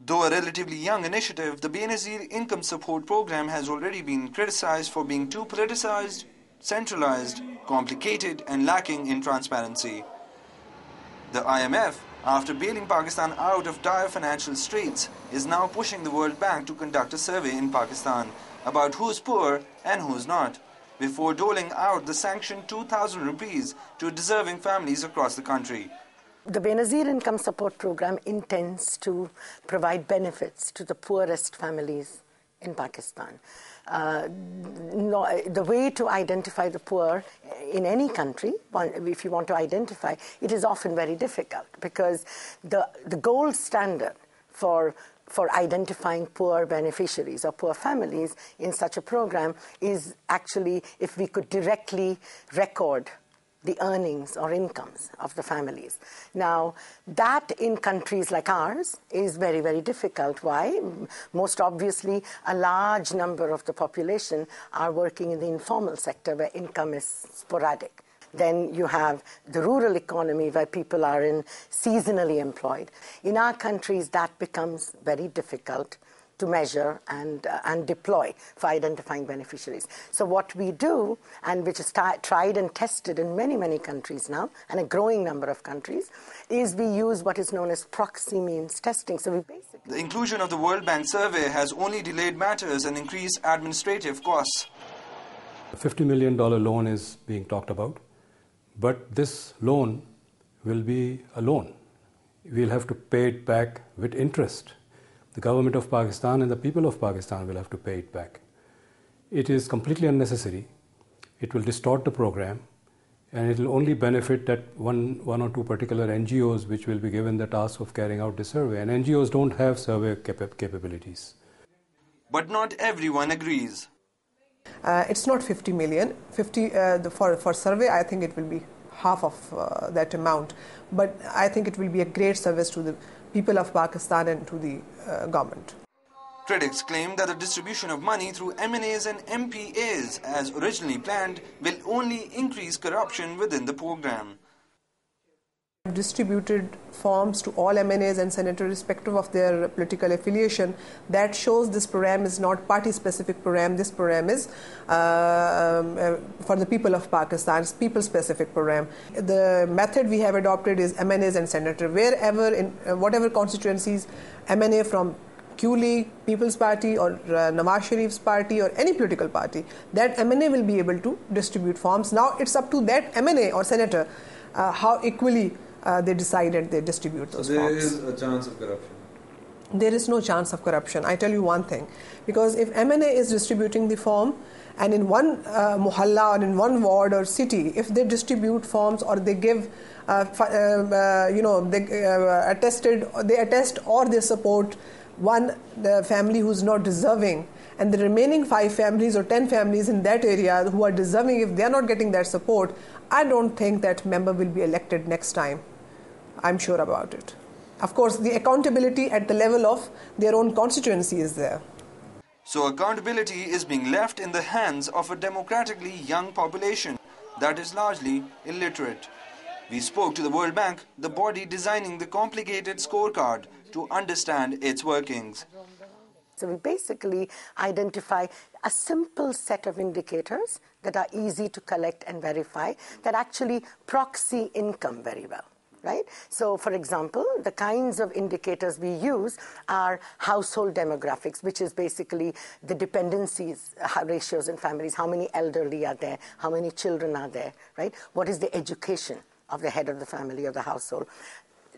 Though a relatively young initiative, the Benazir Income Support Program has already been criticized for being too politicized, centralized, complicated and lacking in transparency. The IMF, after bailing Pakistan out of dire financial straits, is now pushing the World Bank to conduct a survey in Pakistan about who's poor and who's not, before doling out the sanctioned 2,000 rupees to deserving families across the country. The Benazir Income Support Program intends to provide benefits to the poorest families in Pakistan. The way to identify the poor in any country, if you want to identify, it is often very difficult because the gold standard for identifying poor beneficiaries or poor families in such a program is actually if we could directly record the earnings or incomes of the families. Now, that in countries like ours is very, very difficult. Why? Most obviously, a large number of the population are working in the informal sector where income is sporadic. Then you have the rural economy where people are seasonally employed. In our countries, that becomes very difficult to measure and deploy for identifying beneficiaries. So what we do, and which is tried and tested in many, many countries now, and a growing number of countries, is we use what is known as proxy means testing. So we basically... The inclusion of the World Bank survey has only delayed matters and increased administrative costs. A $50 million loan is being talked about, but this loan will be a loan. We'll have to pay it back with interest. The government of Pakistan and the people of Pakistan will have to pay it back. It is completely unnecessary. It will distort the program, and it will only benefit that one or two particular NGOs which will be given the task of carrying out the survey. And NGOs don't have survey capabilities. But not everyone agrees. It's not 50 million. For survey, I think it will be half of that amount. But I think it will be a great service to the people of Pakistan and to the government. Critics claim that the distribution of money through M&As and MPAs, as originally planned, will only increase corruption within the program. Distributed forms to all MNAs and senators irrespective of their political affiliation. That shows this program is not party-specific program. This program is for the people of Pakistan. It's people-specific program. The method we have adopted is MNAs and senators. Wherever in whatever constituencies, MNA from Q League, People's Party or Nawaz Sharif's party or any political party, that MNA will be able to distribute forms. Now it's up to that MNA or senator how equally they decided they distribute those forms. So there is a chance of corruption? There is no chance of corruption. I tell you one thing. Because if MNA is distributing the form and in one muhalla or in one ward or city, if they distribute forms or they give, they attest or they support the family who's not deserving, and the remaining 5 families or 10 families in that area who are deserving, if they are not getting that support, I don't think that member will be elected next time. I'm sure about it. Of course, the accountability at the level of their own constituency is there. So accountability is being left in the hands of a democratically young population that is largely illiterate. We spoke to the World Bank, the body designing the complicated scorecard, to understand its workings. So we basically identify a simple set of indicators that are easy to collect and verify that actually proxy income very well. Right? So, for example, the kinds of indicators we use are household demographics, which is basically the dependencies ratios in families. How many elderly are there? How many children are there? Right? What is the education of the head of the family or the household?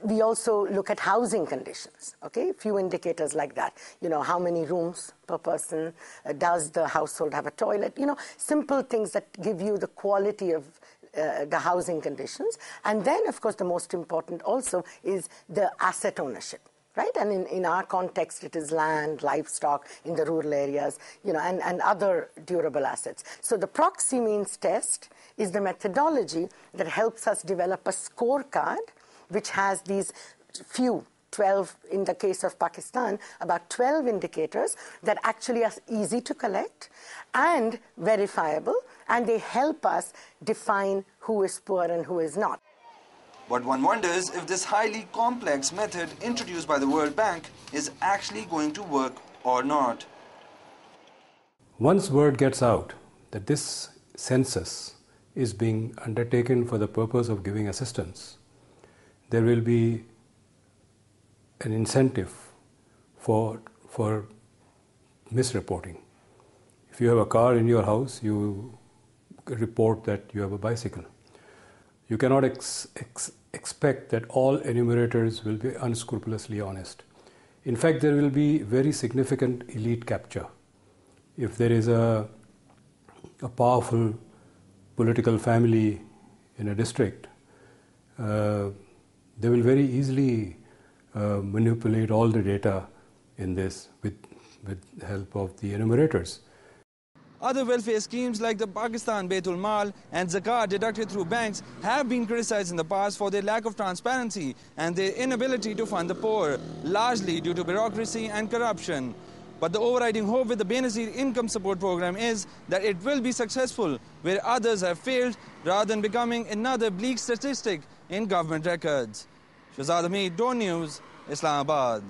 We also look at housing conditions, okay? Few indicators like that. How many rooms per person? Does the household have a toilet? Simple things that give you the quality of the housing conditions. And then, of course, the most important also is the asset ownership, right? And in our context, it is land, livestock in the rural areas, and other durable assets. So the proxy means test is the methodology that helps us develop a scorecard which has these 12, in the case of Pakistan, about 12 indicators that actually are easy to collect and verifiable, and they help us define who is poor and who is not. But one wonders if this highly complex method introduced by the World Bank is actually going to work or not. Once word gets out that this census is being undertaken for the purpose of giving assistance, there will be an incentive for misreporting. If you have a car in your house, you report that you have a bicycle. You cannot expect that all enumerators will be unscrupulously honest. In fact, there will be very significant elite capture. If there is a powerful political family in a district, they will very easily manipulate all the data in this with the help of the enumerators. Other welfare schemes like the Pakistan Baitul Mal and Zakat deducted through banks have been criticized in the past for their lack of transparency and their inability to fund the poor, largely due to bureaucracy and corruption. But the overriding hope with the Benazir Income Support Program is that it will be successful where others have failed, rather than becoming another bleak statistic in government records. Shehzad Hameed, Dawn News, Islamabad.